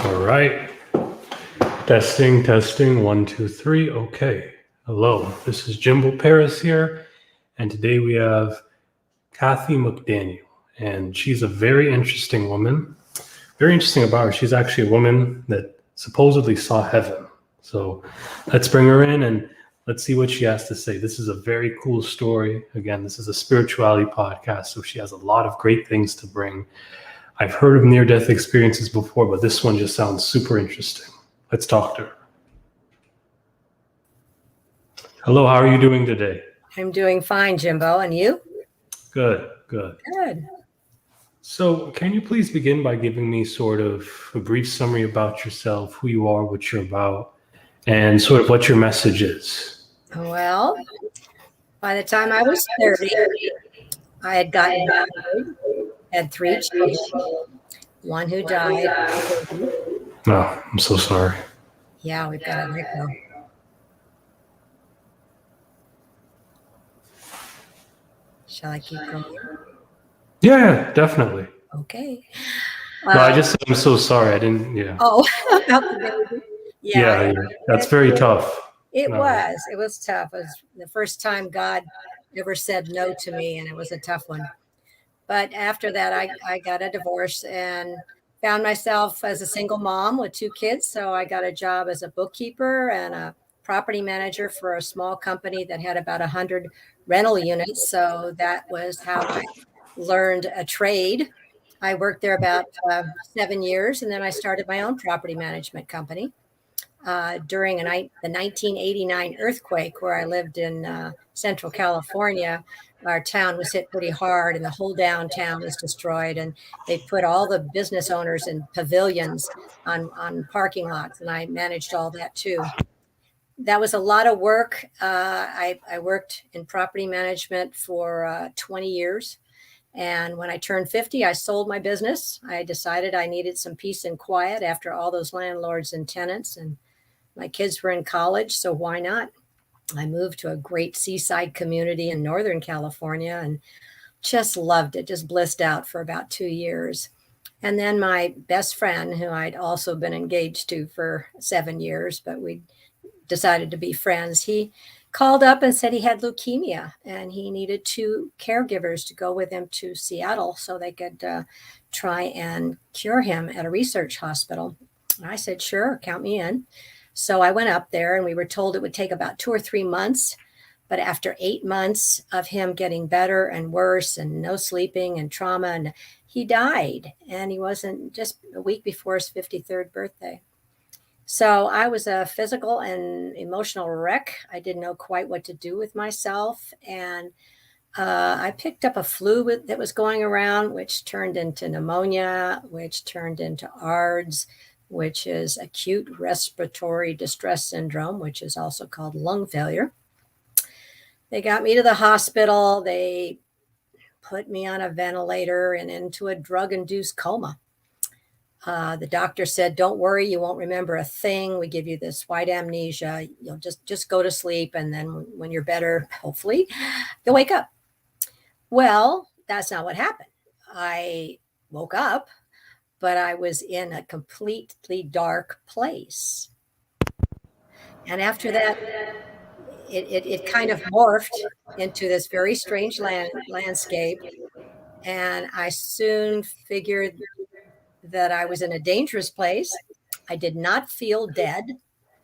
All right. Testing, testing. 1, 2, 3. Okay. Hello. This is Jimbo Paris here. And today we have Kathy McDaniel. And she's a very interesting woman. Very interesting about her. She's actually a woman that supposedly saw heaven. So let's bring her in and let's see what she has to say. This is a very cool story. Again, this is a spirituality podcast, so she has a lot of great things to bring. I've heard of near-death experiences before, but this one just sounds super interesting. Let's talk to her. Hello, how are you doing today? I'm doing fine, Jimbo. And you? Good, good. Good. So can you please begin by giving me sort of a brief summary about yourself, who you are, what you're about, and sort of what your message is? Well, by the time I was 30, I had gotten married, had 3 children, one who died. Oh, I'm so sorry. Yeah, we've got to let go. Shall I keep going? Yeah, definitely. Okay. No, I'm so sorry. I didn't, yeah. Oh, about the baby. Yeah, that's very tough. It was tough. It was the first time God ever said no to me, and it was a tough one. But after that, I got a divorce and found myself as a single mom with 2 kids. So I got a job as a bookkeeper and a property manager for a small company that had about 100 rental units. So that was how I learned a trade. I worked there about 7 years, and then I started my own property management company. During the 1989 earthquake, where I lived in Central California, our town was hit pretty hard and the whole downtown was destroyed. And they put all the business owners in pavilions on parking lots. And I managed all that too. That was a lot of work. I worked in property management for 20 years. And when I turned 50, I sold my business. I decided I needed some peace and quiet after all those landlords and tenants. And my kids were in college, so why not? I moved to a great seaside community in Northern California and just loved it, just blissed out for about 2 years. And then my best friend, who I'd also been engaged to for 7 years, but we decided to be friends, he called up and said he had leukemia and he needed 2 caregivers to go with him to Seattle so they could try and cure him at a research hospital. And I said, sure, count me in. So I went up there and we were told it would take about 2 or 3 months. But after 8 months of him getting better and worse and no sleeping and trauma, and he died. And he wasn't just a week before his 53rd birthday. So I was a physical and emotional wreck. I didn't know quite what to do with myself. And I picked up a flu that was going around, which turned into pneumonia, which turned into ARDS, which is acute respiratory distress syndrome, which is also called lung failure. They got me to the hospital. They put me on a ventilator and into a drug-induced coma. The doctor said, don't worry, you won't remember a thing. We give you this white amnesia. You'll just go to sleep. And then when you're better, hopefully, you'll wake up. Well, that's not what happened. I woke up, but I was in a completely dark place. And after that, it kind of morphed into this very strange landscape. And I soon figured that I was in a dangerous place. I did not feel dead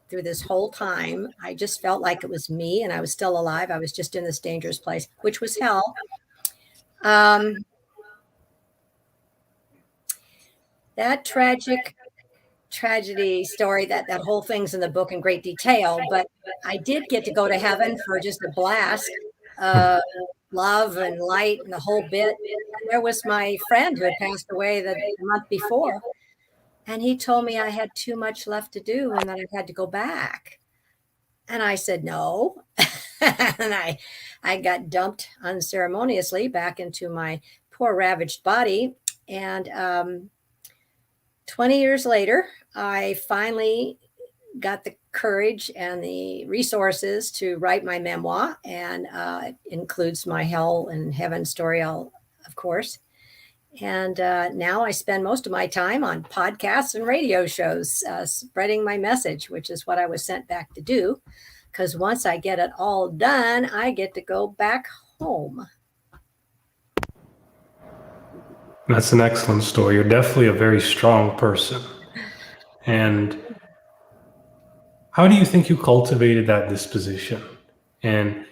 through this whole time. I just felt like it was me and I was still alive. I was just in this dangerous place, which was hell. That tragedy story, that whole thing's in the book in great detail, but I did get to go to heaven for just a blast. Love and light and the whole bit. And there was my friend who had passed away the month before. And he told me I had too much left to do and that I had to go back. And I said, no. And I got dumped unceremoniously back into my poor ravaged body. And 20 years later, I finally got the courage and the resources to write my memoir, and it includes my hell and heaven story, of course. And now I spend most of my time on podcasts and radio shows, spreading my message, which is what I was sent back to do. Because once I get it all done, I get to go back home. That's an excellent story. You're definitely a very strong person. And how do you think you cultivated that disposition? And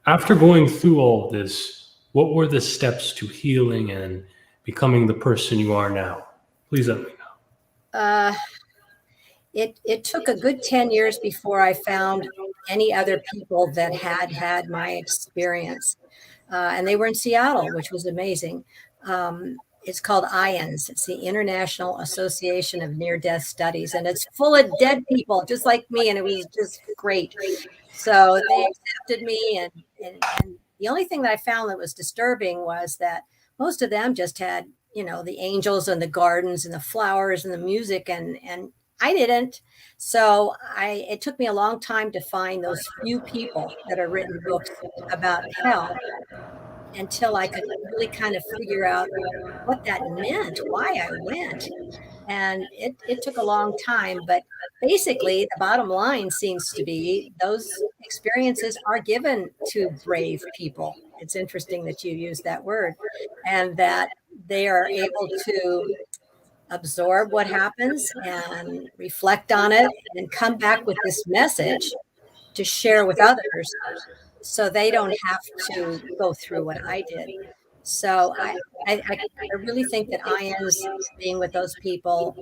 after going through all this, what were the steps to healing and becoming the person you are now? Please let me know. It took a good 10 years before I found any other people that had my experience. And they were in Seattle, which was amazing. It's called IANS. It's the International Association of Near-Death Studies, and it's full of dead people just like me, and it was just great. So they accepted me, and the only thing that I found that was disturbing was that most of them just had, the angels and the gardens and the flowers and the music, and I didn't. So it took me a long time to find those few people that have written books about hell until I could really kind of figure out what that meant, why I went. And it took a long time, but basically the bottom line seems to be those experiences are given to brave people. It's interesting that you use that word, and that they are able to absorb what happens and reflect on it and come back with this message to share with others, so they don't have to go through what I did. So I really think that IANS, being with those people,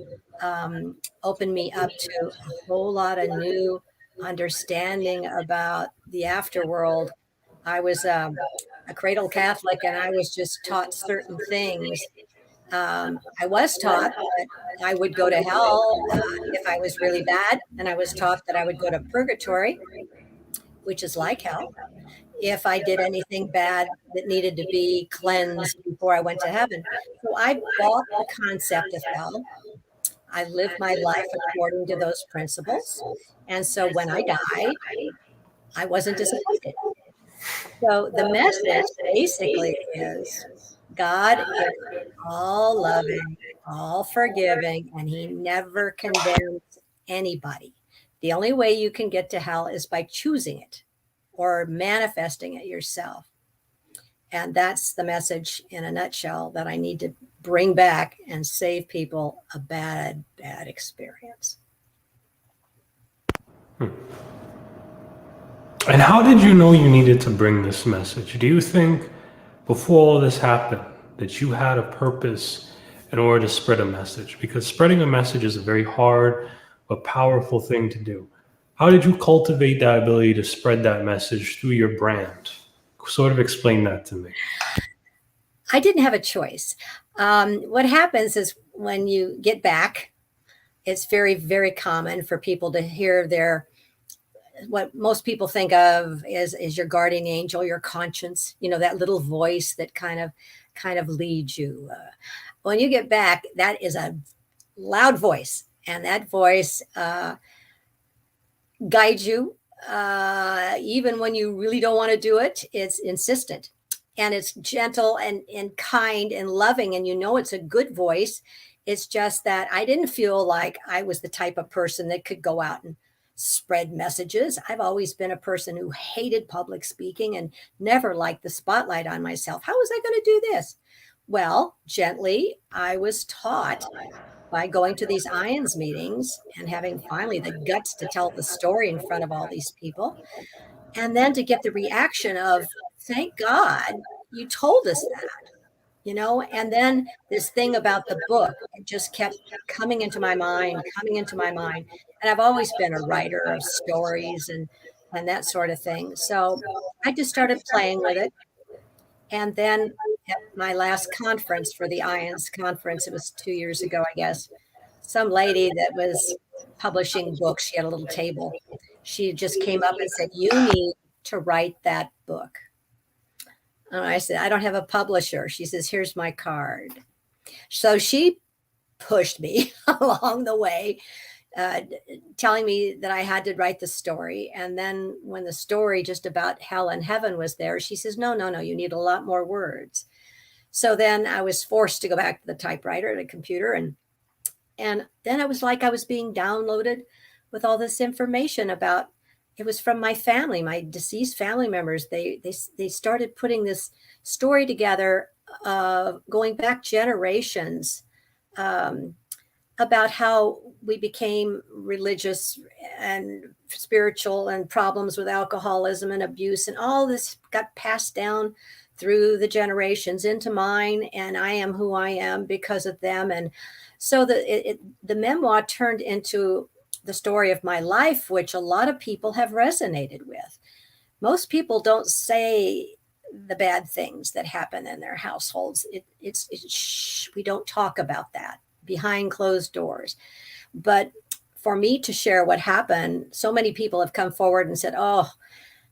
opened me up to a whole lot of new understanding about the afterworld. I was a cradle Catholic, and I was just taught certain things. I was taught that I would go to hell if I was really bad, and I was taught that I would go to purgatory, which is like hell, if I did anything bad that needed to be cleansed before I went to heaven. So I bought the concept of hell. I lived my life according to those principles. And so when I died, I wasn't disappointed. So the message basically is God is all loving, all forgiving, and he never condemns anybody. The only way you can get to hell is by choosing it or manifesting it yourself. And that's the message in a nutshell that I need to bring back and save people a bad, bad experience. And how did you know you needed to bring this message? Do you think before all this happened that you had a purpose in order to spread a message? Because spreading a message is a very hard but powerful thing to do. How did you cultivate that ability to spread that message through your brand? Sort of explain that to me. I didn't have a choice. What happens is when you get back, it's very, very common for people to hear what most people think of is your guardian angel, your conscience, that little voice that kind of leads you. When you get back, that is a loud voice, and that voice guides you. Even when you really don't want to do it, it's insistent, and it's gentle and kind and loving, and it's a good voice. It's just that I didn't feel like I was the type of person that could go out and spread messages. I've always been a person who hated public speaking and never liked the spotlight on myself. How was I going to do this? Well, gently, I was taught by going to these IANS meetings and having finally the guts to tell the story in front of all these people. And then to get the reaction of, thank God you told us that. And then this thing about the book, it just kept coming into my mind. And I've always been a writer of stories and that sort of thing. So I just started playing with it. And then at my last conference for the IANS conference, it was 2 years ago, I guess, some lady that was publishing books, she had a little table. She just came up and said, you need to write that book. And I said, I don't have a publisher. She says, here's my card. So she pushed me along the way, telling me that I had to write the story. And then when the story just about hell and heaven was there, she says, no, you need a lot more words. So then I was forced to go back to the typewriter, the computer, and then I was like I was being downloaded with all this information about. It was from my family, my deceased family members. They started putting this story together, going back generations, um, about how we became religious and spiritual, and problems with alcoholism and abuse, and all this got passed down through the generations into mine, and I am who I am because of them. And so the memoir turned into the story of my life, which a lot of people have resonated with. Most people don't say the bad things that happen in their households. We don't talk about that behind closed doors. But for me to share what happened, so many people have come forward and said, "Oh,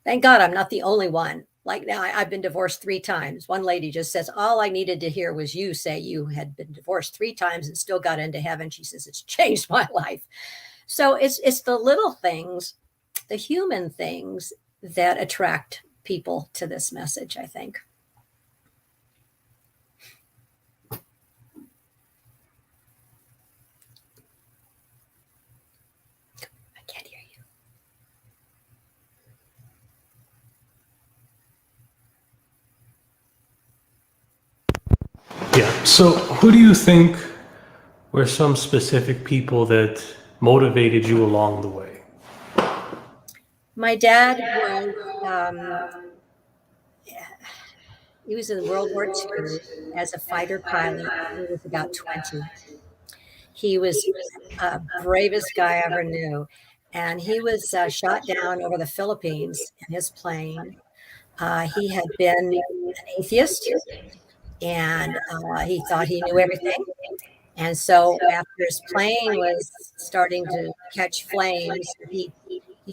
thank God I'm not the only one." Like now, I've been divorced 3 times. One lady just says, "All I needed to hear was you say you had been divorced 3 times and still got into heaven." She says, "It's changed my life." So it's the little things, the human things that attract people to this message, I think. I can't hear you. Yeah. So who do you think were some specific people that motivated you along the way? My dad was, he was in World War II as a fighter pilot. He was about 20. He was bravest guy I ever knew. And he was shot down over the Philippines in his plane. He had been an atheist, and he thought he knew everything. And so after his plane was starting to catch flames, he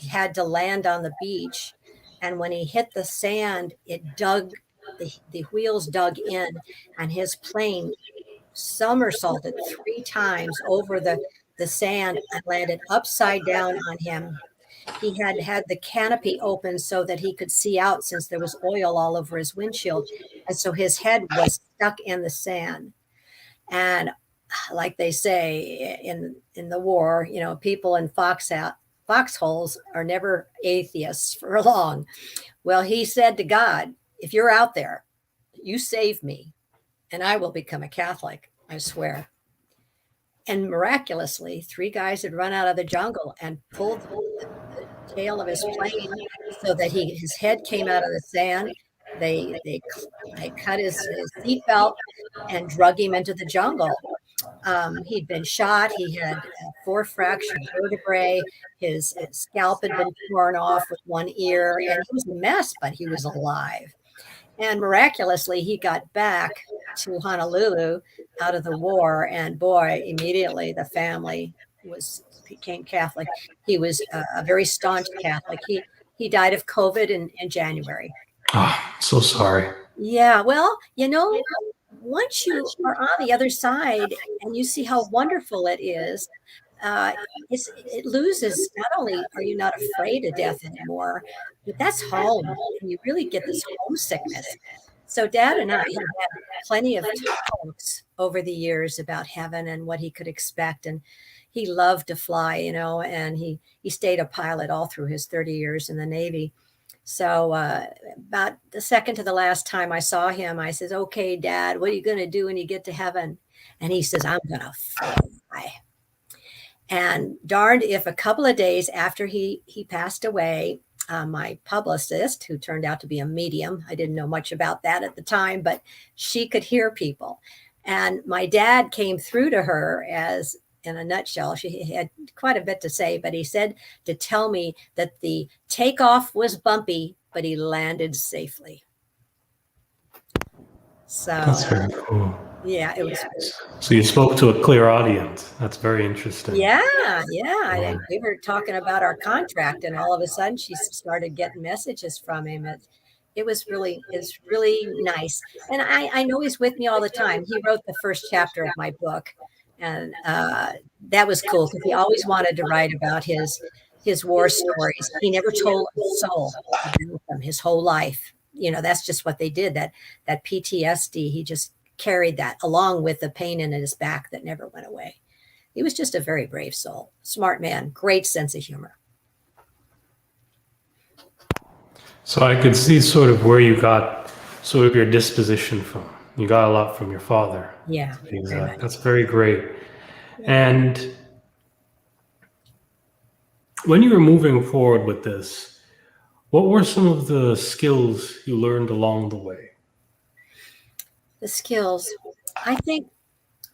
had to land on the beach. And when he hit the sand, it dug, the wheels dug in, and his plane somersaulted 3 times over the sand and landed upside down on him. He had had the canopy open so that he could see out, since there was oil all over his windshield. And so his head was stuck in the sand. And like they say in the war, people in foxholes are never atheists for long. Well, he said to God, "If you're out there, you save me, and I will become a Catholic, I swear." And miraculously, 3 guys had run out of the jungle and pulled the tail of his plane so that his head came out of the sand. They cut his seatbelt and drug him into the jungle. He'd been shot. He had 4 fractured vertebrae. His scalp had been torn off with one ear, and he was a mess, but he was alive. And miraculously, he got back to Honolulu out of the war, and boy, immediately the family became Catholic. He was a very staunch Catholic. He died of COVID in January. Oh, so sorry. Yeah, well, once you are on the other side and you see how wonderful it is, it loses. Not only are you not afraid of death anymore, but that's home, and you really get this homesickness. So Dad and I have had plenty of talks over the years about heaven and what he could expect. And he loved to fly, and he stayed a pilot all through his 30 years in the Navy. So about the second to the last time I saw him, I says, "Okay, Dad, what are you going to do when you get to heaven?" And he says, "I'm going to fly." And darned if a couple of days after he passed away, my publicist, who turned out to be a medium, I didn't know much about that at the time, but she could hear people. And my dad came through to her as, in a nutshell, she had quite a bit to say, but he said to tell me that the takeoff was bumpy, but he landed safely. So That's very cool. yeah, it was. So you spoke to a clear audience. That's very interesting. Yeah. And we were talking about our contract, and all of a sudden she started getting messages from him. It's really nice. And I know he's with me all the time. He wrote the first chapter of my book, and that was cool because he always wanted to write about his war stories. He never told a soul about them his whole life. That's just what they did. That PTSD, he just carried that along with the pain in his back that never went away. He was just a very brave soul, smart man, great sense of humor. So I could see sort of where you got sort of your disposition from. You got a lot from your father. Yeah, very much. That's very great. And when you were moving forward with this, what were some of the skills you learned along the way? The skills. I think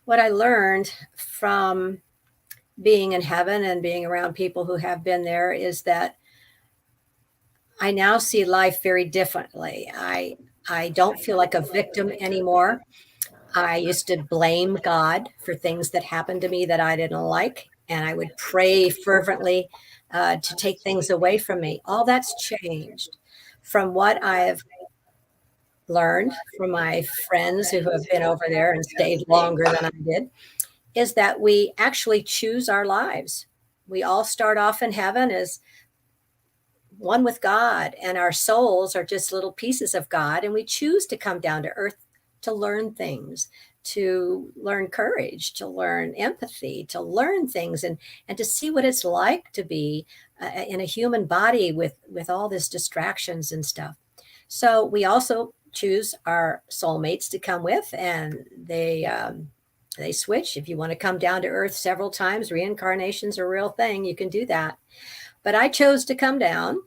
what I learned from being in heaven and being around people who have been there is that I now see life very differently. I don't feel like a victim anymore. I used to blame God for things that happened to me that I didn't like, and I would pray fervently to take things away from me. All that's changed from what I've learned from my friends who have been over there and stayed longer than I did, is that we actually choose our lives. We all start off in heaven as one with God, and our souls are just little pieces of God, and we choose to come down to earth to learn things, to learn courage, to learn empathy, to learn things, and to see what it's like to be in a human body with all this distractions and stuff. So we also choose our soulmates to come with, and they switch. If you want to come down to earth several times, reincarnation's a real thing. You can do that. But I chose to come down.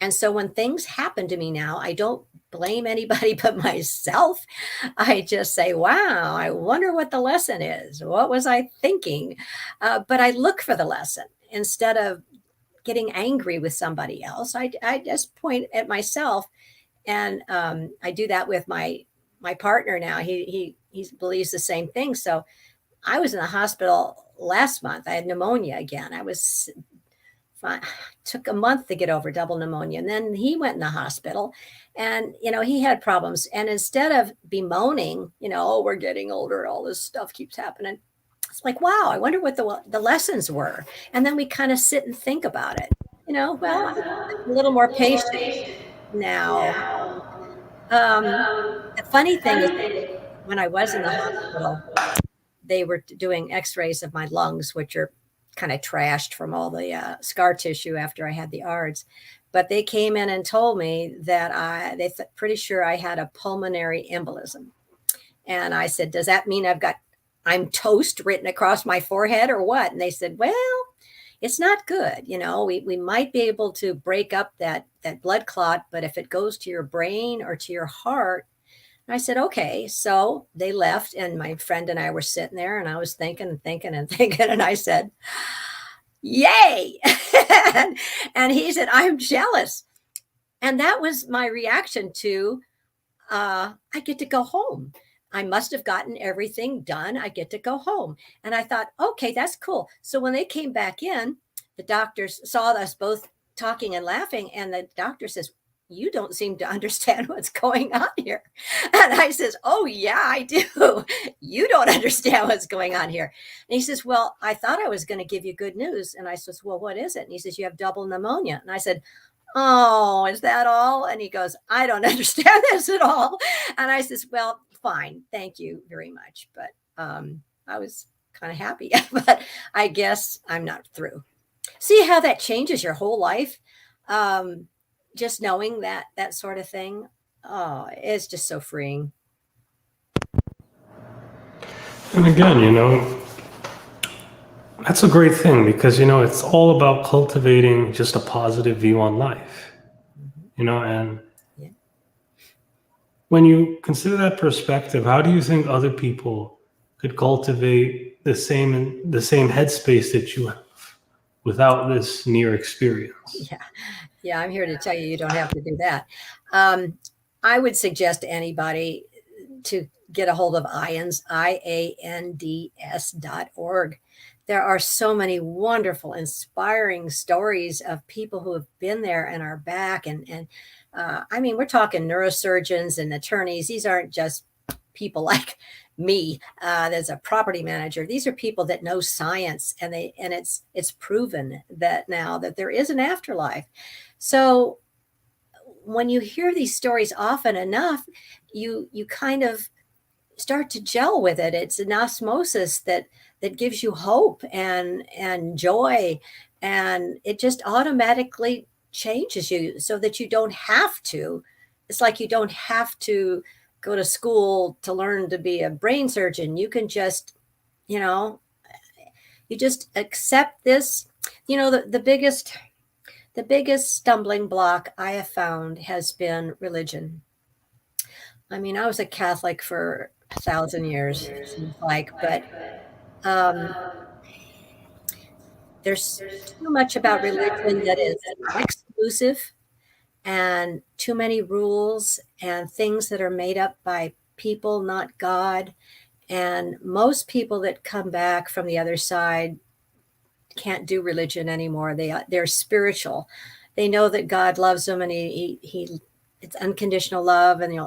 And so when things happen to me now, I don't blame anybody but myself. I just say, wow, I wonder what the lesson is. What was I thinking? But I look for the lesson instead of getting angry with somebody else. I just point at myself. And I do that with my partner now. He believes the same thing. So I was in the hospital last month. I had pneumonia again. I was fine. Took a month to get over double pneumonia. And then he went in the hospital and, he had problems. And instead of bemoaning, oh, we're getting older, all this stuff keeps happening. It's like, wow, I wonder what the lessons were. And then we kind of sit and think about it. Well, I'm a little more patient now. The funny thing is, when I was in the hospital, they were doing x-rays of my lungs, which are kind of trashed from all the scar tissue after I had the ARDS. But they came in and told me that pretty sure I had a pulmonary embolism. And I said, does that mean I'm toast written across my forehead or what? And they said, well, it's not good. We might be able to break up that blood clot, but if it goes to your brain or to your heart. And I said, okay. So they left, and my friend and I were sitting there, and I was thinking and thinking and thinking. And I said, yay. And he said, I'm jealous. And that was my reaction to, I get to go home. I must have gotten everything done. I get to go home. And I thought, okay, that's cool. So when they came back in, the doctors saw us both talking and laughing. And the doctor says, you don't seem to understand what's going on here. And I says, oh yeah, I do. You don't understand what's going on here. And he says, well, I thought I was going to give you good news. And I says, well, what is it? And he says, you have double pneumonia. And I said, oh, is that all? And he goes, I don't understand this at all. And I says, well, fine. Thank you very much. But I was kind of happy, but I guess I'm not through. See how that changes your whole life? Just knowing that sort of thing. Oh, it's just so freeing. And again, that's a great thing because, it's all about cultivating just a positive view on life, and Yeah. When you consider that perspective, how do you think other people could cultivate the same headspace that you have without this near experience? Yeah, I'm here to tell you don't have to do that. I would suggest to anybody to get a hold of IANDS, IANDS.org. There are so many wonderful, inspiring stories of people who have been there and are back. And I mean, we're talking neurosurgeons and attorneys. These aren't just people like me. There's a property manager. These are people that know science, and it's proven that now that there is an afterlife. So when you hear these stories often enough, you kind of start to gel with it. It's an osmosis that gives you hope and joy, and it just automatically changes you so that you don't have to. It's like you don't have to go to school to learn to be a brain surgeon. You can just, you know, you just accept this. You know, the biggest stumbling block I have found has been religion. I mean, I was a Catholic for 1,000 years, it seems like, but um, there's too much about religion that is exclusive, and too many rules and things that are made up by people, not God. And most people that come back from the other side can't do religion anymore. They're spiritual. They know that God loves them, and he it's unconditional love, and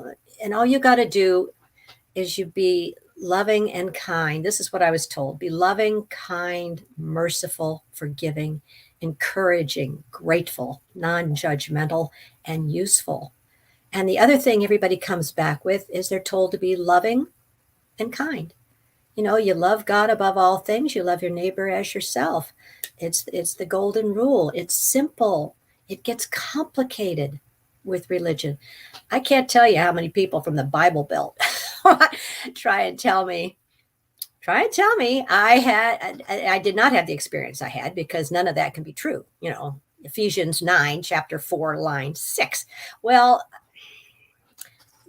and all you got to do is you be loving and kind. This is what I was told: be loving, kind, merciful, forgiving, encouraging, grateful, non-judgmental, and useful. And the other thing everybody comes back with is they're told to be loving and kind. You know, you love God above all things. You love your neighbor as yourself. It's the golden rule. It's simple. It gets complicated with religion. I can't tell you how many people from the Bible Belt try and tell me I did not have the experience I had, because none of that can be true. You know, Ephesians 9, chapter 4, line 6. Well,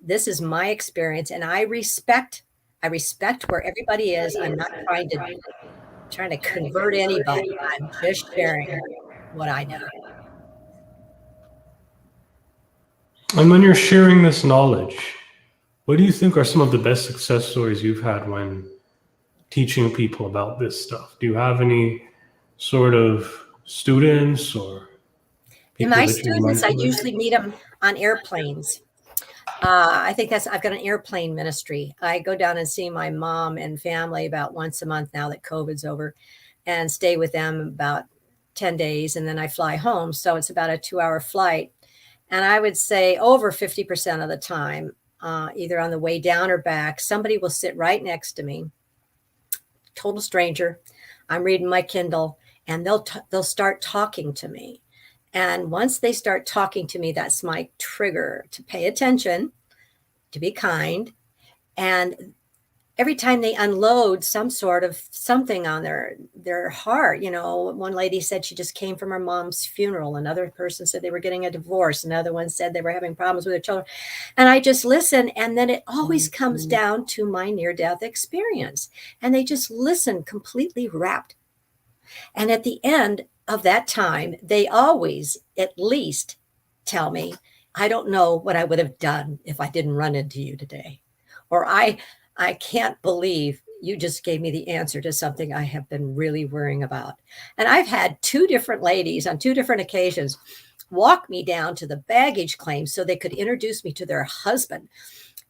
this is my experience, and I respect where everybody is. I'm not trying to convert anybody. I'm just sharing what I know. And when you're sharing this knowledge, what do you think are some of the best success stories you've had when teaching people about this stuff? Do you have any sort of students or And people my that you're students, I mentoring? usually meet them on airplanes. I think I've got an airplane ministry. I go down and see my mom and family about once a month now that COVID's over, and stay with them about 10 days. And then I fly home. So it's about a 2-hour flight. And I would say over 50% of the time, either on the way down or back, somebody will sit right next to me, total stranger. I'm reading my Kindle, and they'll start talking to me. And once they start talking to me, that's my trigger to pay attention, to be kind. And every time they unload some sort of something on their heart, you know, one lady said she just came from her mom's funeral. Another person said they were getting a divorce. Another one said they were having problems with their children. And I just listen. And then it always comes down to my near-death experience. And they just listen completely rapt. And at the end of that time, they always at least tell me, I don't know what I would have done if I didn't run into you today. Or I can't believe you just gave me the answer to something I have been really worrying about. And I've had 2 different ladies on 2 different occasions walk me down to the baggage claim so they could introduce me to their husband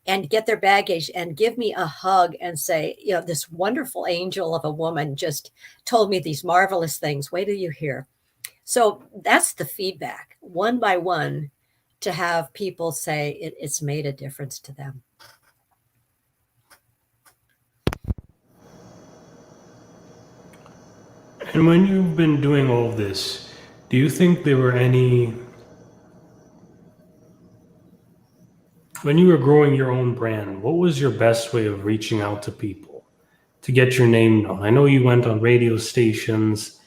and get their baggage and give me a hug and say, you know, this wonderful angel of a woman just told me these marvelous things. Wait till you hear. So that's the feedback, one by one, to have people say it's made a difference to them. And when you've been doing all of this, do you think there were any, when you were growing your own brand, what was your best way of reaching out to people to get your name known? I know you went on radio stations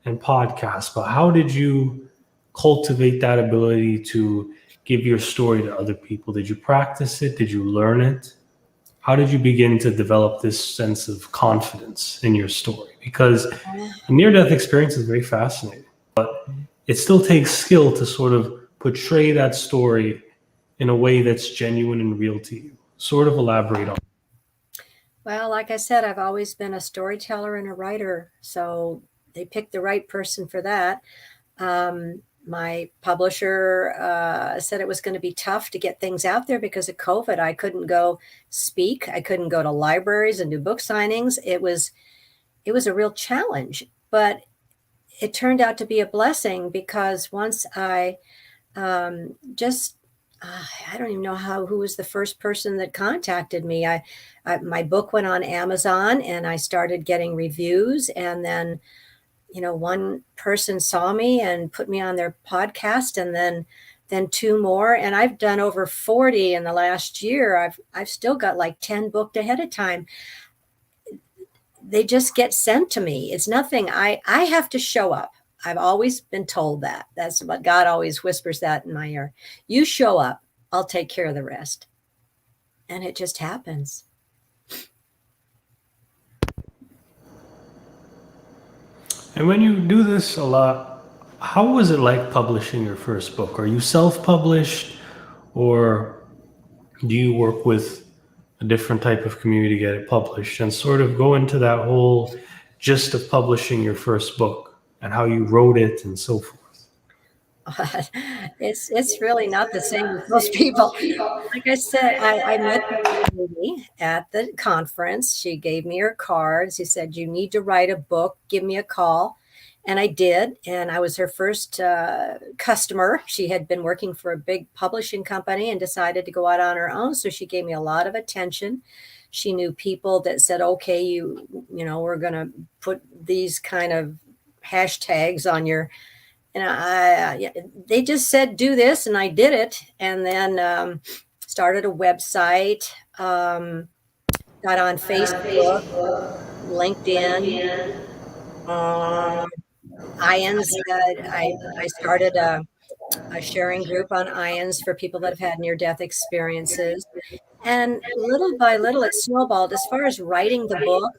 and podcasts, but how did you cultivate that ability to give your story to other people? Did you practice it? Did you learn it? How did you begin to develop this sense of confidence in your story? Because a near-death experience is very fascinating, but it still takes skill to sort of portray that story in a way that's genuine and real to you. Sort of elaborate on. Well, like I said, I've always been a storyteller and a writer, so they picked the right person for that. My publisher said it was going to be tough to get things out there because of COVID. I couldn't go speak. I couldn't go to libraries and do book signings. It was a real challenge, but it turned out to be a blessing, because once I I don't even know who was the first person that contacted me. My book went on Amazon and I started getting reviews, and then, one person saw me and put me on their podcast, and then two more, and I've done over 40 in the last year. I've still got like 10 booked ahead of time. They just get sent to me. It's nothing. I have to show up. I've always been told that. That's what God always whispers that in my ear. You show up, I'll take care of the rest. And it just happens. And when you do this a lot, how was it like publishing your first book? Are you self-published, or do you work with a different type of community to get it published? And sort of go into that whole gist of publishing your first book and how you wrote it and so forth. It's really not the same with most people. Like I said, I met the lady at the conference. She gave me her cards. She said, "You need to write a book. Give me a call." And I did. And I was her first customer. She had been working for a big publishing company and decided to go out on her own. So she gave me a lot of attention. She knew people that said, "Okay, we're going to put these kind of hashtags on your," they just said, "Do this," and I did it. And then started a website, got on Facebook, LinkedIn, IANS. I started a sharing group on IANS for people that have had near-death experiences. And little by little, it snowballed. As far as writing the book,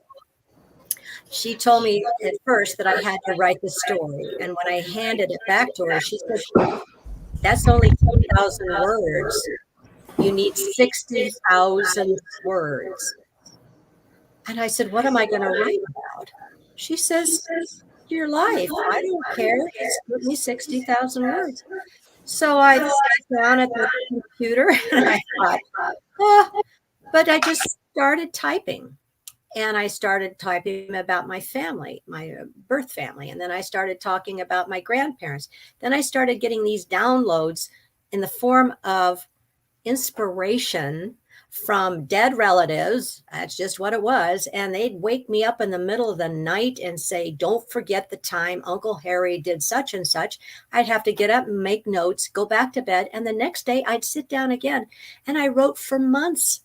she told me at first that I had to write the story. And when I handed it back to her, she said, "That's only 10,000 words. You need 60,000 words." And I said, "What am I going to write about?" She says, "Your life. I don't care. Just give me 60,000 words." So I sat down at the computer and I thought, but I just started typing. And I started typing about my family, my birth family. And then I started talking about my grandparents. Then I started getting these downloads in the form of inspiration from dead relatives. That's just what it was. And they'd wake me up in the middle of the night and say, "Don't forget the time Uncle Harry did such and such." I'd have to get up and make notes, go back to bed. And the next day I'd sit down again. And I wrote for months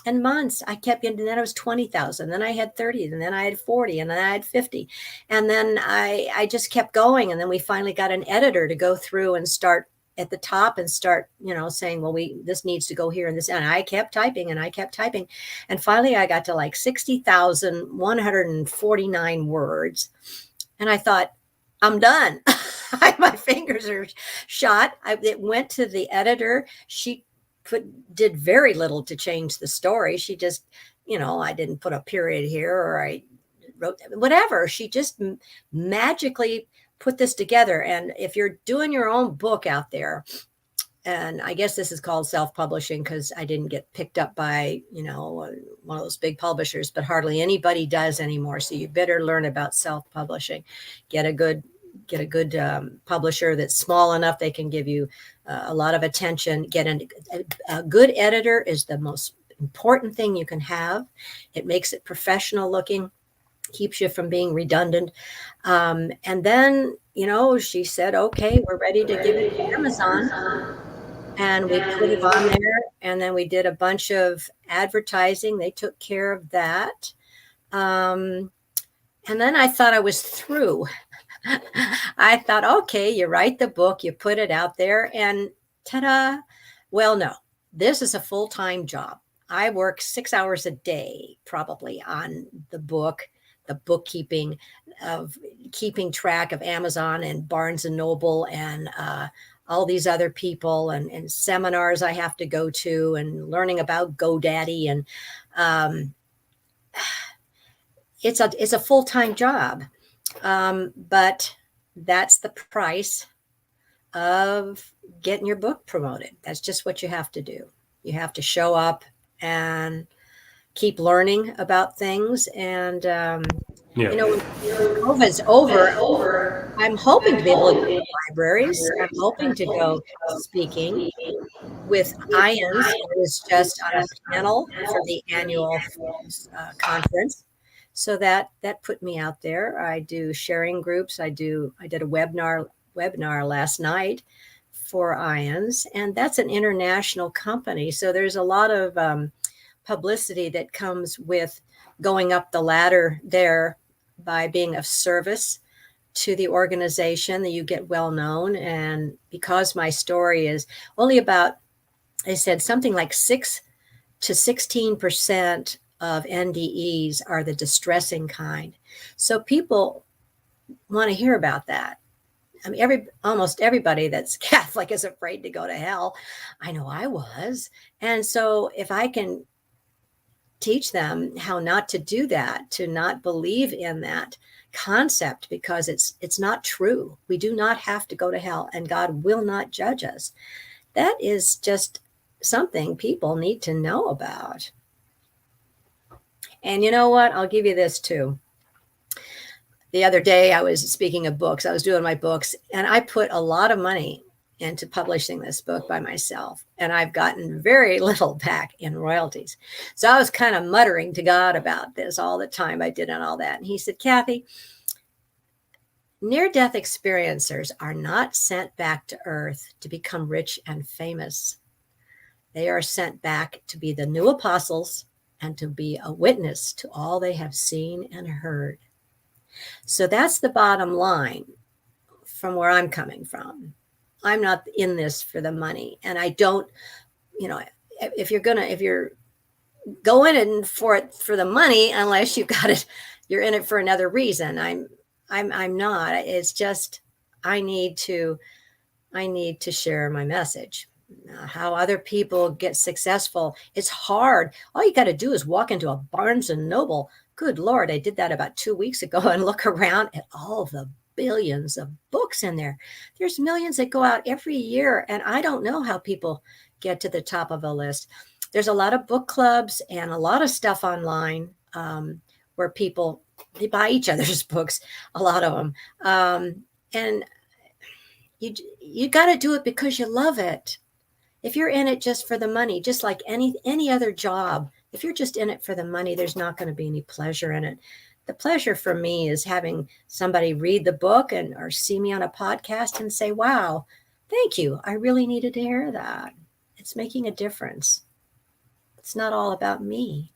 and months. I kept getting, and then I was 20,000, then I had 30, and then I had 40, and then I had 50. And then I just kept going. And then we finally got an editor to go through and start at the top and start, saying, "Well, this needs to go here and this." And I kept typing and I kept typing. And finally I got to like 60,149 words. And I thought, I'm done. My fingers are shot. It went to the editor. She did very little to change the story. She just, I didn't put a period here, or I wrote whatever. She just magically put this together. And if you're doing your own book out there, and I guess this is called self-publishing because I didn't get picked up by, one of those big publishers, but hardly anybody does anymore. So you better learn about self-publishing. Get a good publisher that's small enough they can give you a lot of attention. Get a good editor is the most important thing you can have. It makes it professional looking, keeps you from being redundant. And then, she said, "Okay, we're ready to give it to Amazon." And we put it on there, and then we did a bunch of advertising. They took care of that. And then I thought I was through. I thought, okay, you write the book, you put it out there, and ta-da. Well, no, this is a full-time job. I work 6 hours a day, probably, on the book, the bookkeeping, of keeping track of Amazon and Barnes and Noble and all these other people, and seminars I have to go to, and learning about GoDaddy. And it's a full-time job. But that's the price of getting your book promoted. That's just what you have to do. You have to show up and keep learning about things. And, when COVID's over, I'm hoping to be able to go to libraries. I'm hoping to go speaking with IONS. I was just on a panel for the annual conference. So that put me out there. I do sharing groups. I did a webinar last night for IONS, and that's an international company. So there's a lot of publicity that comes with going up the ladder there by being of service to the organization, that you get well known. And because my story is only about, they said something like 6 to 16% of NDEs are the distressing kind. So people want to hear about that. I mean, almost everybody that's Catholic is afraid to go to hell. I know I was. And so if I can teach them how not to do that, to not believe in that concept, because it's not true. We do not have to go to hell, and God will not judge us. That is just something people need to know about. And you know what? I'll give you this too. The other day I was speaking of books. I was doing my books, and I put a lot of money into publishing this book by myself, and I've gotten very little back in royalties. So I was kind of muttering to God about this all the time I did and all that. And he said, Kathy, near-death experiencers are not sent back to earth to become rich and famous. They are sent back to be the new apostles and to be a witness to all they have seen and heard. So that's the bottom line from where I'm coming from. I'm not in this for the money. And I don't, if you're going in for it for the money, unless you're in it for another reason. I'm not. It's just, I need to share my message. How other people get successful, it's hard. All you got to do is walk into a Barnes and Noble. Good Lord, I did that about 2 weeks ago, and look around at all the billions of books in there. There's millions that go out every year, and I don't know how people get to the top of a list. There's a lot of book clubs and a lot of stuff online where people, they buy each other's books, a lot of them. And you got to do it because you love it. If you're in it just for the money, just like any other job, if you're just in it for the money, there's not going to be any pleasure in it. The pleasure for me is having somebody read the book or see me on a podcast and say, wow, thank you. I really needed to hear that. It's making a difference. It's not all about me.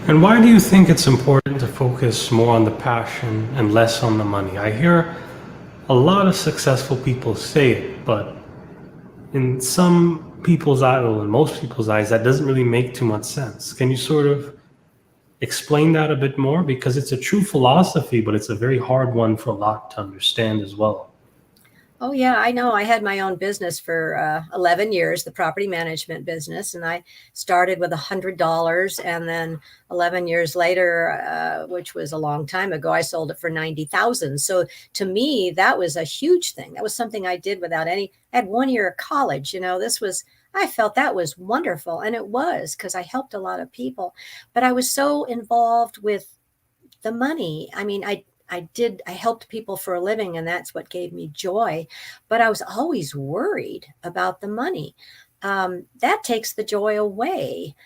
And why do you think it's important to focus more on the passion and less on the money? I hear a lot of successful people say it, but in some people's eyes, well, in most people's eyes, that doesn't really make too much sense. Can you sort of explain that a bit more? Because it's a true philosophy, but it's a very hard one for a lot to understand as well. Oh, yeah, I know. I had my own business for 11 years, the property management business. And I started with $100. And then 11 years later, which was a long time ago, I sold it for $90,000. So to me, that was a huge thing. That was something I did without I had 1 year of college. I felt that was wonderful. And it was, because I helped a lot of people. But I was so involved with the money. I mean, I helped people for a living, and that's what gave me joy. But I was always worried about the money. That takes the joy away.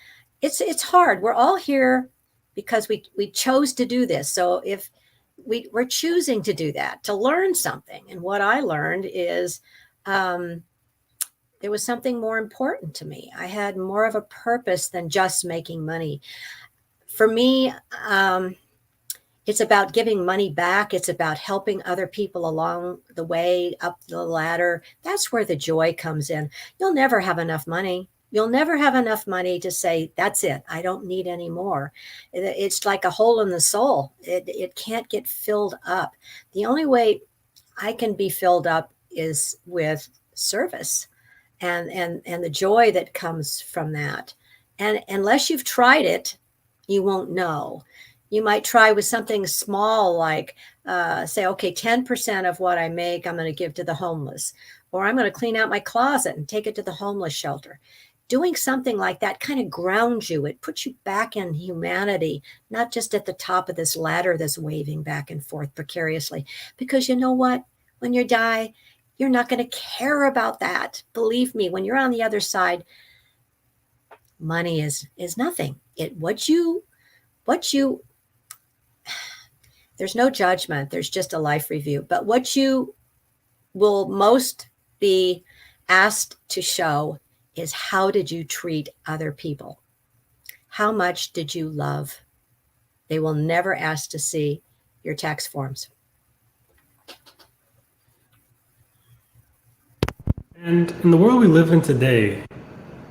It's hard. We're all here because we chose to do this. So if we're choosing to do that, to learn something. And what I learned is there was something more important to me. I had more of a purpose than just making money. For me, it's about giving money back. It's about helping other people along the way up the ladder. That's where the joy comes in. You'll never have enough money. You'll never have enough money to say, that's it. I don't need any more. It's like a hole in the soul. It can't get filled up. The only way I can be filled up is with service and the joy that comes from that. And unless you've tried it, you won't know. You might try with something small, like say, okay, 10% of what I make, I'm going to give to the homeless, or I'm going to clean out my closet and take it to the homeless shelter. doing something like that kind of grounds you. It puts you back in humanity, not just at the top of this ladder that's waving back and forth precariously. Because you know what? When you die, you're not going to care about that. Believe me, when you're on the other side, money is nothing. What you there's no judgment. There's just a life review. But what you will most be asked to show is, how did you treat other people? How much did you love? They will never ask to see your tax forms. And in the world we live in today,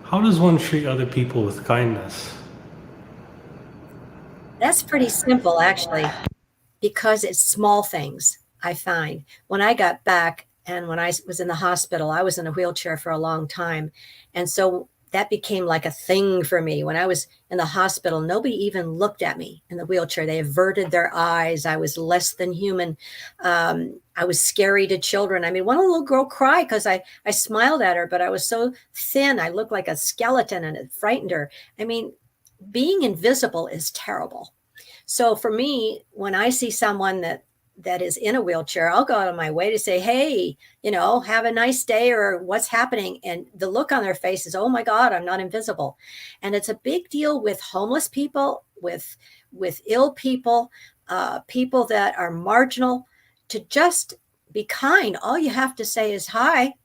how does one treat other people with kindness? That's pretty simple, actually, because it's small things. I find when I got back and when I was in the hospital, I was in a wheelchair for a long time. And so that became like a thing for me. When I was in the hospital, nobody even looked at me in the wheelchair. They averted their eyes. I was less than human. I was scary to children. I mean, one little girl cried because I smiled at her, but I was so thin. I looked like a skeleton and it frightened her. I mean, being invisible is terrible. So for me, when I see someone that is in a wheelchair, I'll go out of my way to say, hey, have a nice day, or what's happening. And the look on their face is, oh my God, I'm not invisible. And it's a big deal with homeless people, with ill people, people that are marginal, to just be kind. All you have to say is, hi,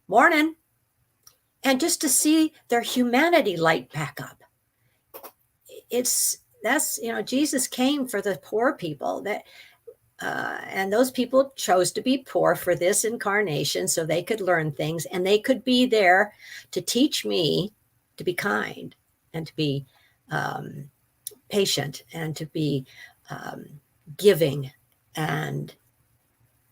morning. And just to see their humanity light back up. That's Jesus came for the poor people, and those people chose to be poor for this incarnation so they could learn things, and they could be there to teach me to be kind and to be patient and to be giving. And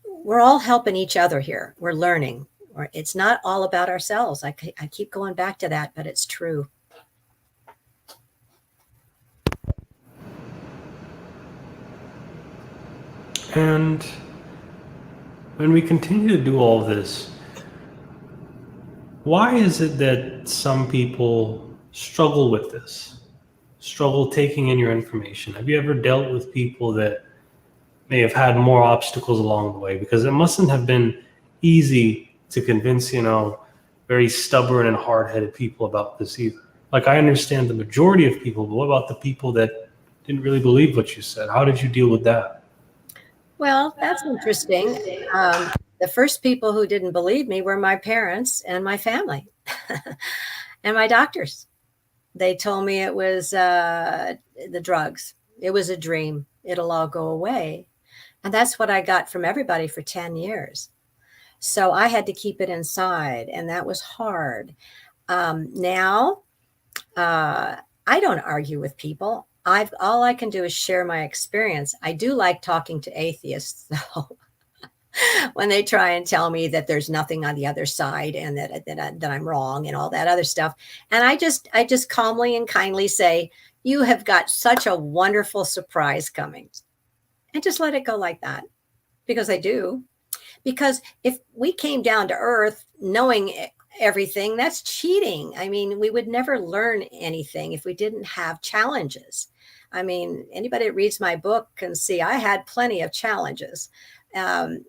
we're all helping each other here. We're learning. It's not all about ourselves. I keep going back to that, but it's true. And when we continue to do all this, why is it that some people struggle with this, struggle taking in your information? Have you ever dealt with people that may have had more obstacles along the way? Because it mustn't have been easy to convince, very stubborn and hard-headed people about this either. Like, I understand the majority of people, but what about the people that didn't really believe what you said? How did you deal with that? Well, that's interesting. The first people who didn't believe me were my parents and my family and my doctors. They told me it was the drugs. It was a dream. It'll all go away. And that's what I got from everybody for 10 years. So I had to keep it inside, and that was hard. Now, I don't argue with people. All I can do is share my experience. I do like talking to atheists, though, when they try and tell me that there's nothing on the other side and that I'm wrong and all that other stuff. And I just calmly and kindly say, you have got such a wonderful surprise coming, and just let it go like that, because I do. Because if we came down to earth knowing everything, that's cheating. I mean, we would never learn anything if we didn't have challenges. I mean, anybody that reads my book can see I had plenty of challenges. And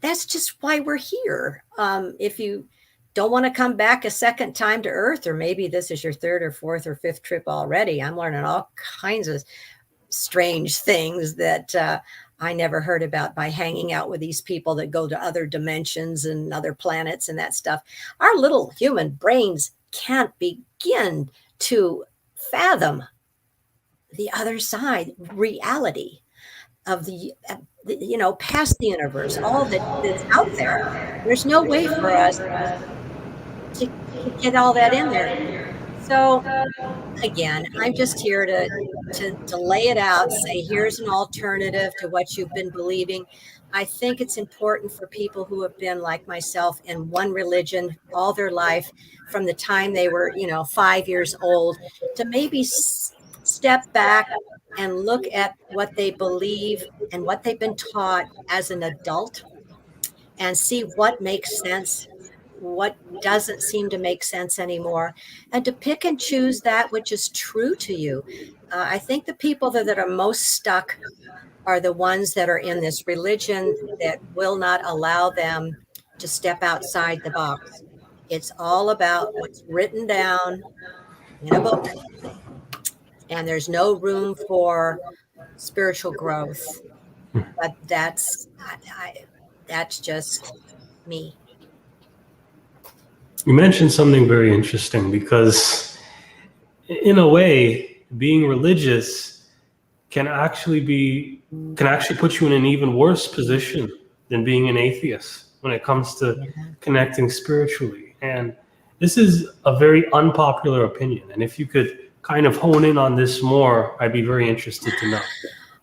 that's just why we're here. If you don't want to come back a second time to earth, or maybe this is your third or fourth or fifth trip already, I'm learning all kinds of strange things that I never heard about by hanging out with these people that go to other dimensions and other planets and that stuff. Our little human brains can't begin to fathom the other side reality of the past the universe, all that's out there. There's no way for us to get all that in there. So again, I'm just here to lay it out, say, here's an alternative to what you've been believing. I think it's important for people who have been like myself in one religion all their life, from the time they were, 5 years old, to maybe step back and look at what they believe and what they've been taught as an adult and see what makes sense what doesn't seem to make sense anymore, and to pick and choose that which is true to you. I think the people that are most stuck are the ones that are in this religion that will not allow them to step outside the box. It's all about what's written down in a book, and there's no room for spiritual growth. But that's just me. You mentioned something very interesting because, in a way, being religious can actually put you in an even worse position than being an atheist when it comes to connecting spiritually. And this is a very unpopular opinion. And if you could kind of hone in on this more, I'd be very interested to know.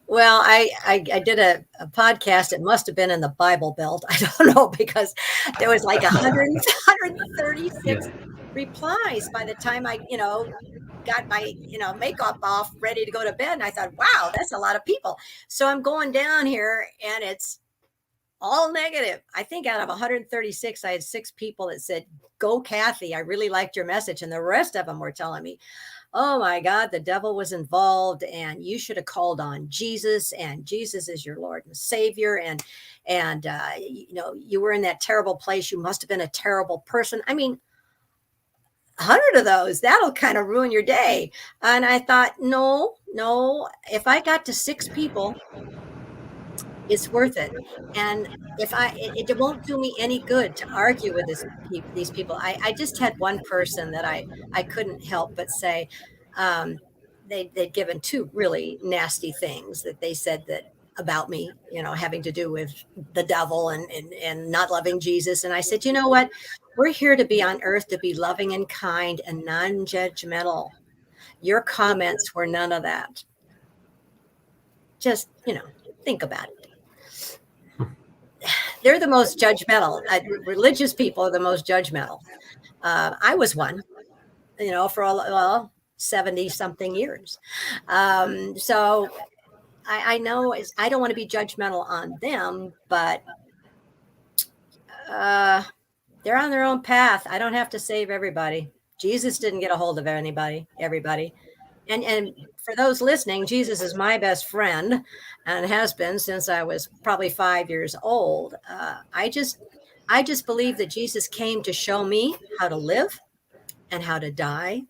Well, I did a podcast. It must have been in the Bible Belt. I don't know, because there was like 136 replies by the time I, got my, makeup off, ready to go to bed. And I thought, wow, that's a lot of people. So I'm going down here and it's all negative. I think out of 136, I had 6 people that said, "Go, Kathy. I really liked your message." And the rest of them were telling me, "Oh my God, the devil was involved and you should have called on Jesus, and Jesus is your Lord and Savior. And you were in that terrible place. You must have been a terrible person." I mean, 100 of those, that'll kind of ruin your day. And I thought, no, if I got to 6 people, it's worth it. And it won't do me any good to argue with these people. I just had one person that I couldn't help but say, they'd given 2 really nasty things that they said that about me, having to do with the devil and not loving Jesus. And I said, you know what? We're here to be on earth, to be loving and kind and non-judgmental. Your comments were none of that. Just, think about it. They're the most judgmental. Religious people are the most judgmental. I was one, for 70 something years. So I know I don't want to be judgmental on them, but they're on their own path. I don't have to save everybody. Jesus didn't get a hold of everybody. And for those listening, Jesus is my best friend and has been since I was probably 5 years old. I just believe that Jesus came to show me how to live and how to die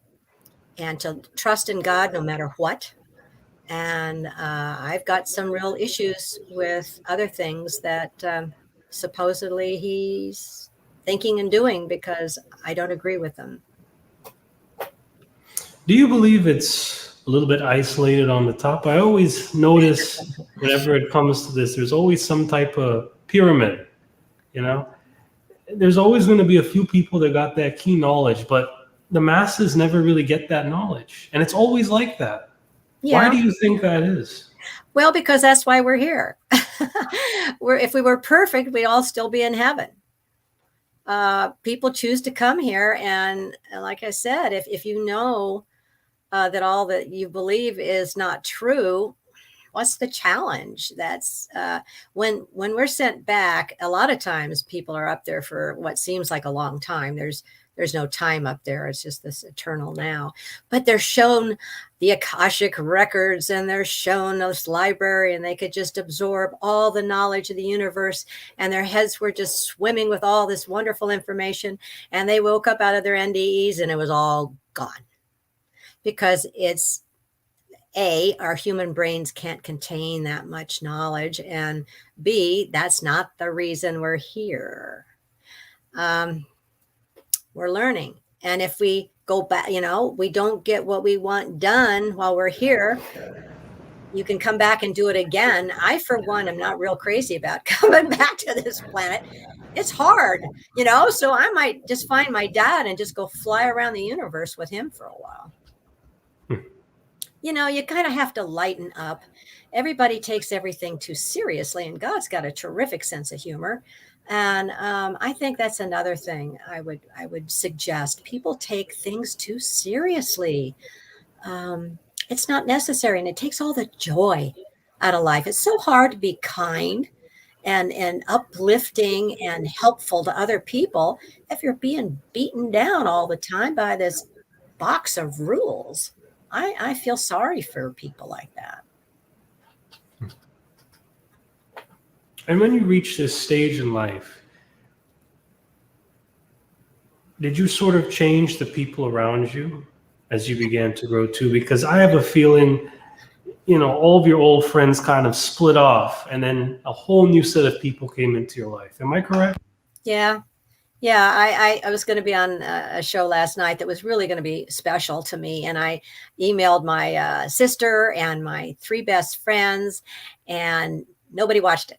and to trust in God no matter what. And I've got some real issues with other things that supposedly he's thinking and doing because I don't agree with them. Do you believe it's a little bit isolated on the top? I always notice whenever it comes to this, there's always some type of pyramid, There's always going to be a few people that got that key knowledge, but the masses never really get that knowledge. And it's always like that. Yeah. Why do you think that is? Well, because that's why we're here. If we were perfect, we'd all still be in heaven. People choose to come here. And like I said, if you know that all that you believe is not true, what's the challenge? That's when we're sent back, a lot of times people are up there for what seems like a long time. There's no time up there. It's just this eternal now. But they're shown the Akashic records and they're shown this library, and they could just absorb all the knowledge of the universe, and their heads were just swimming with all this wonderful information. And they woke up out of their NDEs and it was all gone. Because it's our human brains can't contain that much knowledge, and B, that's not the reason we're here. We're learning. And if we go back, we don't get what we want done while we're here, you can come back and do it again. I, for one, am not real crazy about coming back to this planet. It's hard, so I might just find my dad and just go fly around the universe with him for a while. You kind of have to lighten up. Everybody takes everything too seriously, and God's got a terrific sense of humor. And I think that's another thing I would suggest. People take things too seriously. It's not necessary, and it takes all the joy out of life. It's so hard to be kind and uplifting and helpful to other people if you're being beaten down all the time by this box of rules. I feel sorry for people like that. And when you reach this stage in life, did you sort of change the people around you as you began to grow too? Because I have a feeling, all of your old friends kind of split off and then a whole new set of people came into your life. Am I correct? Yeah. Yeah, I was going to be on a show last night that was really going to be special to me. And I emailed my sister and my 3 best friends, and nobody watched it.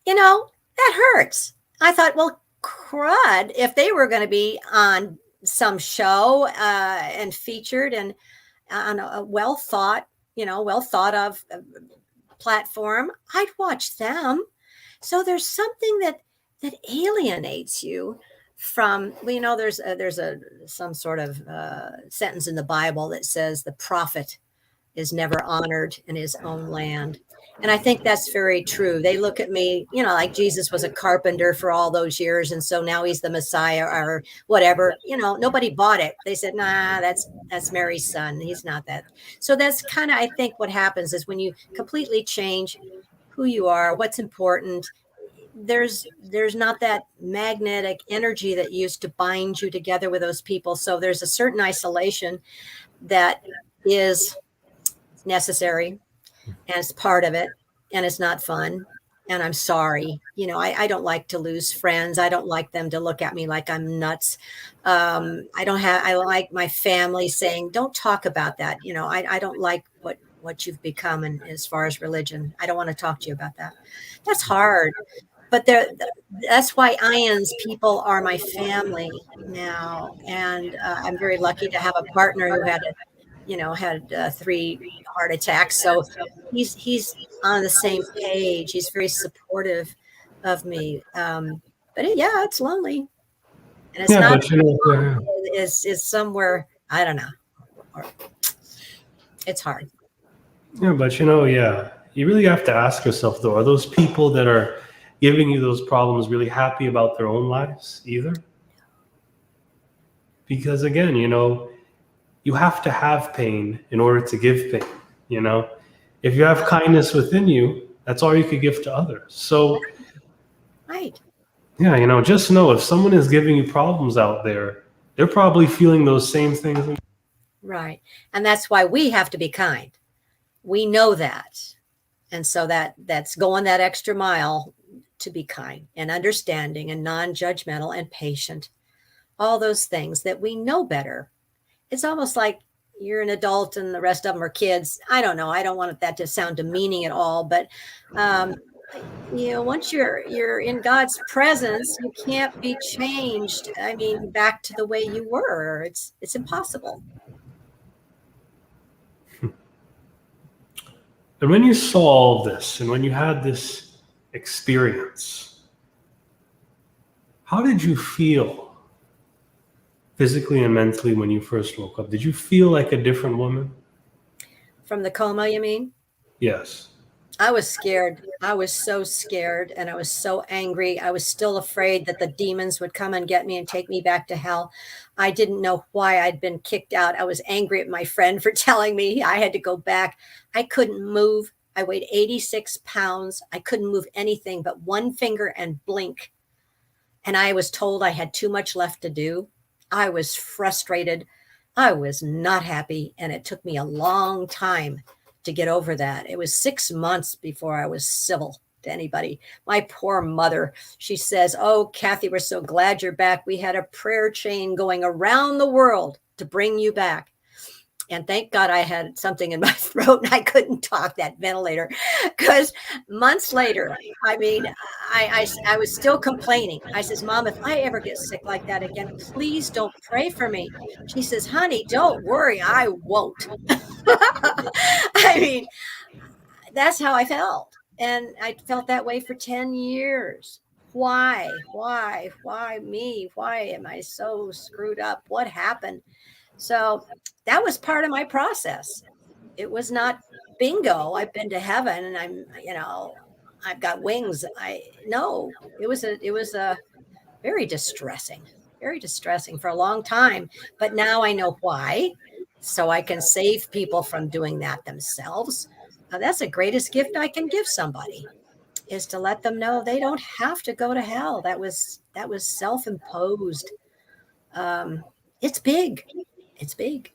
That hurts. I thought, well, crud, if they were going to be on some show and featured and on a well thought of platform, I'd watch them. So there's something that alienates you from, there's some sort of sentence in the Bible that says the prophet is never honored in his own land. And I think that's very true. They look at me, like Jesus was a carpenter for all those years. And so now he's the Messiah or whatever, nobody bought it. They said, nah, that's Mary's son. He's not that. So that's kind of, I think what happens is when you completely change who you are, what's important, there's not that magnetic energy that used to bind you together with those people. So there's a certain isolation that is necessary, and it's part of it, and it's not fun. And I'm sorry, I don't like to lose friends. I don't like them to look at me like I'm nuts. I like my family saying, don't talk about that. I don't like what you've become. And as far as religion, I don't want to talk to you about that. That's hard. But that's why Ian's people are my family now. And I'm very lucky to have a partner who had 3 heart attacks. So he's on the same page. He's very supportive of me. But it's lonely, and it's not. But It's somewhere, I don't know. It's hard. yeah, but you really have to ask yourself though: are those people that are giving you those problems really happy about their own lives either? Because again, you have to have pain in order to give pain. If you have kindness within you, that's all you could give to others. So, Right. yeah, just know if someone is giving you problems out there, they're probably feeling those same things. Right. And that's why we have to be kind. We know that. And so that's going that extra mile to be kind and understanding and non-judgmental and patient. All those things that we know better. It's almost like you're an adult and the rest of them are kids. I don't know. I don't want that to sound demeaning at all, but once you're in God's presence, you can't be changed. I mean, back to the way you were. It's impossible. And when you saw all this and when you had this experience, how did you feel physically and mentally when you first woke up? Did you feel like a different woman? From the coma, you mean? Yes. I was scared. I was so scared, and I was so angry. I was still afraid that the demons would come and get me and take me back to hell. I didn't know why I'd been kicked out. I was angry at my friend for telling me I had to go back. I couldn't move. I weighed 86 pounds. I couldn't move anything but one finger and blink. And I was told I had too much left to do. I was frustrated. I was not happy, and it took me a long time to get over that. It was 6 months before I was civil to anybody. My poor mother, she says, "Oh, Kathy, we're so glad you're back. We had a prayer chain going around the world to bring you back." And thank God I had something in my throat and I couldn't talk, that ventilator, because months later, I mean, I was still complaining. I says, "Mom, if I ever get sick like that again, please don't pray for me." She says, "Honey, don't worry, I won't." I mean, that's how I felt. And I felt that way for 10 years. Why me? Why am I so screwed up? What happened? So that was part of my process. It was not bingo. I've been to heaven and I've got wings. No, it was a very distressing for a long time. But now I know why. So I can save people from doing that themselves. That's the greatest gift I can give somebody, is to let them know they don't have to go to hell. That was self-imposed. It's big. It's big.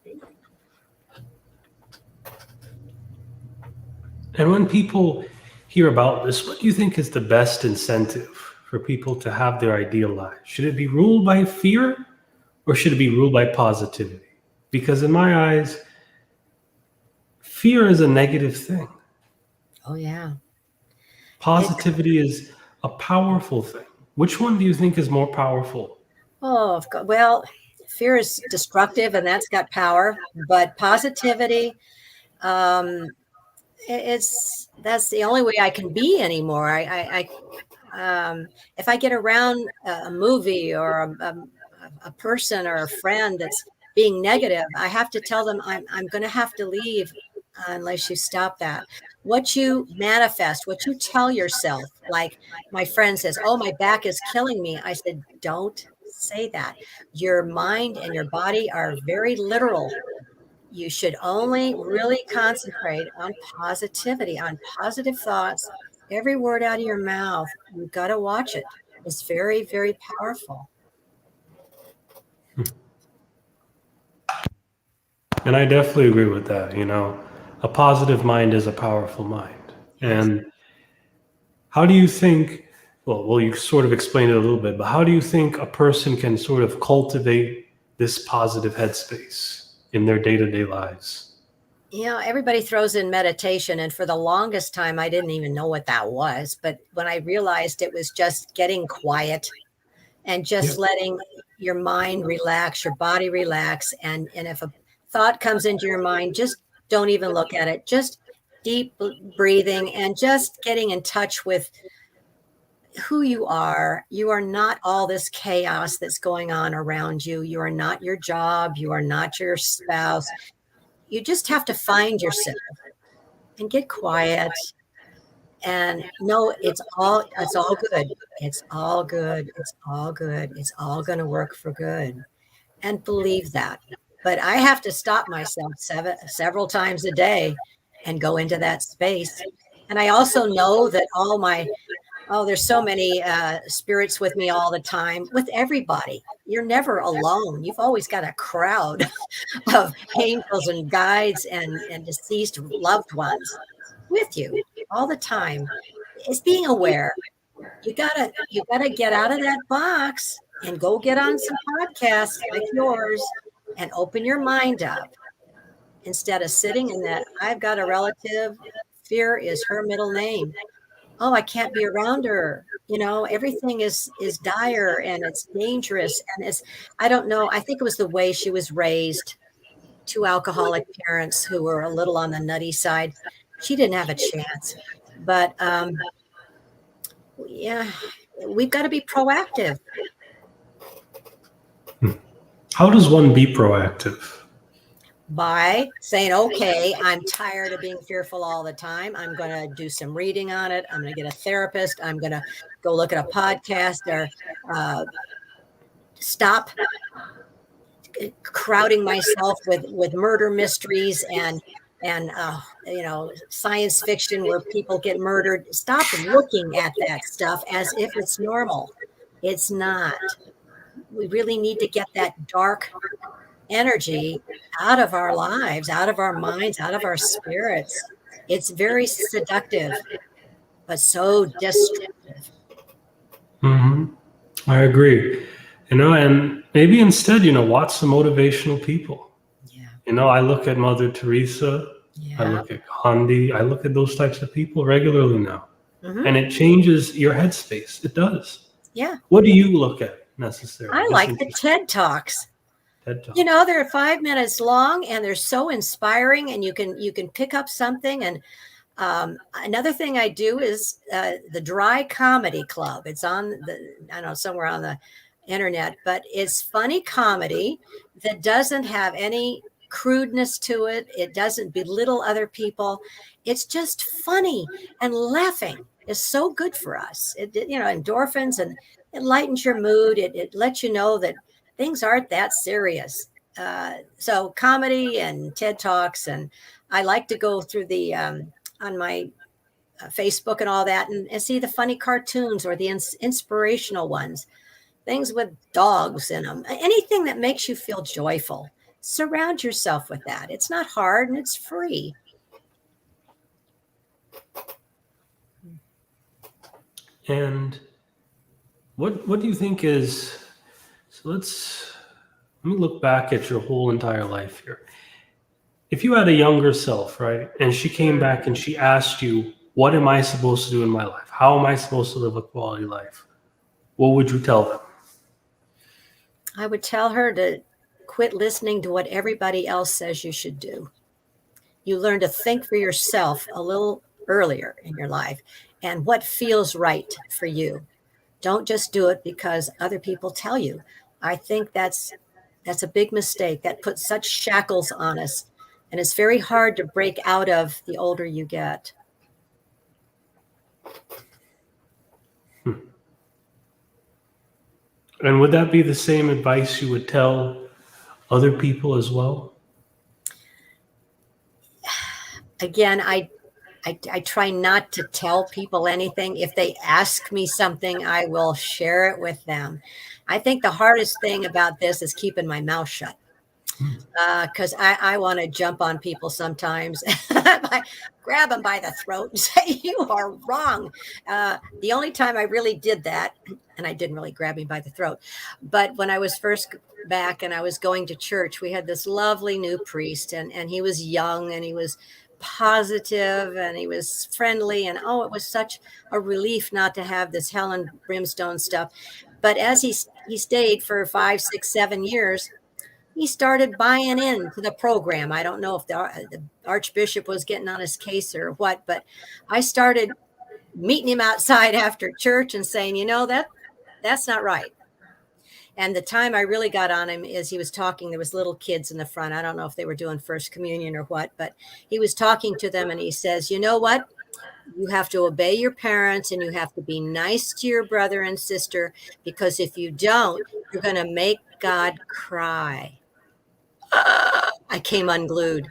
And when people hear about this, what do you think is the best incentive for people to have their ideal lives? Should it be ruled by fear, or should it be ruled by positivity? Because in my eyes, fear is a negative thing. Oh, yeah. Positivity is a powerful thing. Which one do you think is more powerful? Oh, well, fear is destructive, and that's got power. But positivity, that's the only way I can be anymore. If I get around a movie or a person or a friend that's being negative, I have to tell them I'm going to have to leave unless you stop that. What you manifest, what you tell yourself, like my friend says, "Oh, my back is killing me." I said, "Don't say that. Your mind and your body are very literal. You should only really concentrate on positivity, on positive thoughts. Every word out of your mouth, you've got to watch it. It's very, very powerful." And I definitely agree with that. A positive mind is a powerful mind. And how do you think, well, you sort of explained it a little bit, but how do you think a person can sort of cultivate this positive headspace in their day-to-day lives? Everybody throws in meditation, and for the longest time, I didn't even know what that was. But when I realized it was just getting quiet and just letting your mind relax, your body relax. And if a thought comes into your mind, just don't even look at it. Just deep breathing and just getting in touch with who you are. You are not all this chaos that's going on around you. You are not your job. You are not your spouse. You just have to find yourself and get quiet and know it's all good. It's all good. It's all good. It's all going to work for good, and believe that. But I have to stop myself several times a day and go into that space. And I also know that there's so many spirits with me all the time, with everybody. You're never alone. You've always got a crowd of angels and guides and deceased loved ones with you all the time. It's being aware. You gotta get out of that box and go get on some podcasts like yours and open your mind up instead of sitting in that "I've got a relative, fear is her middle name. Oh, I can't be around her." Everything is dire and it's dangerous. And I don't know. I think it was the way she was raised. Two alcoholic parents who were a little on the nutty side. She didn't have a chance. But we've got to be proactive. How does one be proactive? By saying, "Okay, I'm tired of being fearful all the time. I'm going to do some reading on it. I'm going to get a therapist. I'm going to go look at a podcast, or stop crowding myself with murder mysteries and science fiction where people get murdered. Stop looking at that stuff as if it's normal. It's not. We really need to get that dark energy out of our lives, out of our minds, out of our spirits. It's very seductive, but so destructive." I agree. And maybe instead, watch some motivational people. Yeah. I look at Mother Teresa. I look at Gandhi. I look at those types of people regularly now. And it changes your headspace. It does. Yeah. What do you look at necessarily? I like the TED Talks. They're 5 minutes long and they're so inspiring, and you can pick up something. And another thing I do is the Dry Comedy Club. It's on somewhere on the internet, but it's funny comedy that doesn't have any crudeness to it. It doesn't belittle other people. It's just funny and laughing. is so good for us. Endorphins, and it lightens your mood. It lets you know that things aren't that serious. So comedy and TED Talks, and I like to go through the on my Facebook and all that, and see the funny cartoons or the inspirational ones, things with dogs in them, anything that makes you feel joyful. Surround yourself with that. It's not hard and it's free. And what do you think is, so let me look back at your whole entire life here. If you had a younger self, right, and she came back and she asked you, what am I supposed to do in my life? How am I supposed to live a quality life? What would you tell them? I would tell her to quit listening to what everybody else says you should do. You learn to think for yourself a little earlier in your life and what feels right for you. Don't just do it because other people tell you. I think that's a big mistake. That puts such shackles on us, and it's very hard to break out of the older you get. And would that be the same advice you would tell other people as well? Again, I try not to tell people anything. If they ask me something, I will share it with them. I think the hardest thing about this is keeping my mouth shut. Because I want to jump on people sometimes, grab them by the throat and say, you are wrong. The only time I really did that, and I didn't really grab him by the throat, but when I was first back and I was going to church, we had this lovely new priest, and he was young and he was positive and he was friendly. And oh, it was such a relief not to have this hell and brimstone stuff. But as he stayed for 5, 6, 7 years, he started buying into the program. I don't know if the archbishop was getting on his case or what, but I started meeting him outside after church and saying, that's not right. And the time I really got on him is he was talking. There was little kids in the front. I don't know if they were doing first communion or what, but he was talking to them and he says, you know what? You have to obey your parents and you have to be nice to your brother and sister, because if you don't, you're going to make God cry. I came unglued.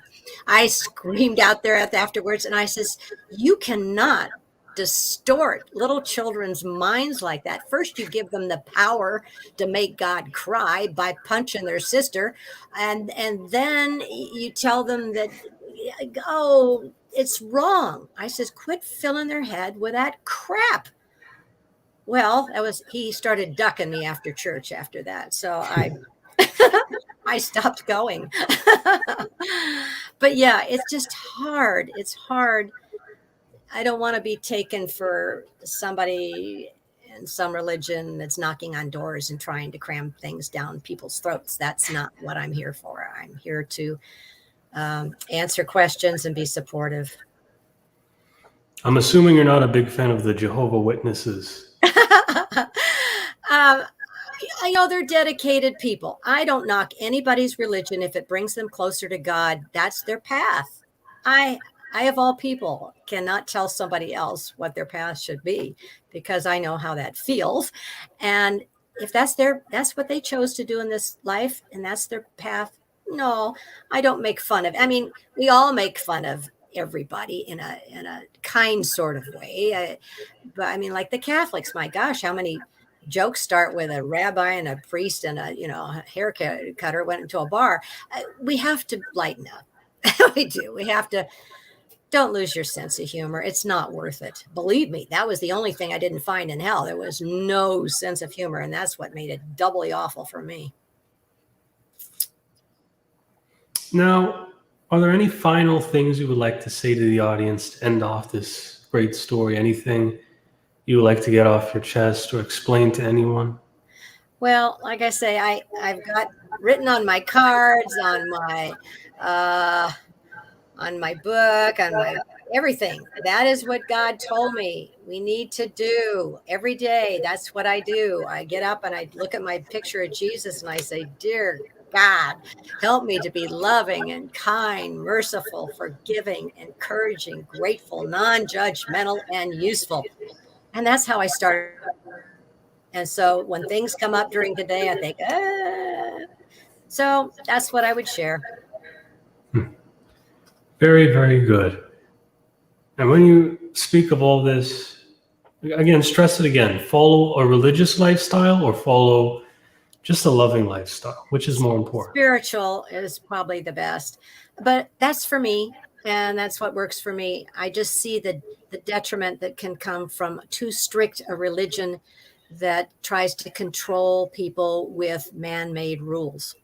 I screamed out there afterwards and I says, you cannot distort little children's minds like that. First, you give them the power to make God cry by punching their sister. And then you tell them that, oh, it's wrong. I says, quit filling their head with that crap. Well, he started ducking me after church after that. So I stopped going. But yeah, it's just hard. It's hard. I don't want to be taken for somebody in some religion that's knocking on doors and trying to cram things down people's throats. That's not what I'm here for. I'm here to answer questions and be supportive. I'm assuming you're not a big fan of the Jehovah's Witnesses. They're dedicated people. I don't knock anybody's religion if it brings them closer to God. That's their path. I of all people cannot tell somebody else what their path should be, because I know how that feels. And if that's what they chose to do in this life and that's their path, no, I don't make fun of. I mean, we all make fun of everybody in a kind sort of way. But I mean, like the Catholics, my gosh, how many jokes start with a rabbi and a priest and a haircutter went into a bar. We have to lighten up. We do. We have to. Don't lose your sense of humor. It's not worth it. Believe me, that was the only thing I didn't find in hell. There was no sense of humor, and that's what made it doubly awful for me. Now, are there any final things you would like to say to the audience to end off this great story? Anything you would like to get off your chest or explain to anyone? Well, like I say, I've got written on my cards, on my book, on my everything. That is what God told me we need to do every day. That's what I do. I get up and I look at my picture of Jesus and I say, dear God, help me to be loving and kind, merciful, forgiving, encouraging, grateful, non-judgmental, and useful. And that's how I started. And so when things come up during the day, I think, so that's what I would share. Very, very good. And when you speak of all this, again, stress it again. Follow a religious lifestyle or follow just a loving lifestyle? Which is more important? Spiritual is probably the best, but that's for me. And that's what works for me. I just see the detriment that can come from too strict a religion that tries to control people with man-made rules.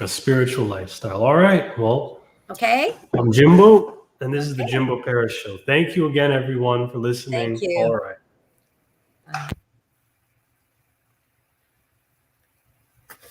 A spiritual lifestyle. All right. Well, okay. I'm Jimbo, and this is the Jimbo Paris Show. Thank you again, everyone, for listening. Thank you. All right.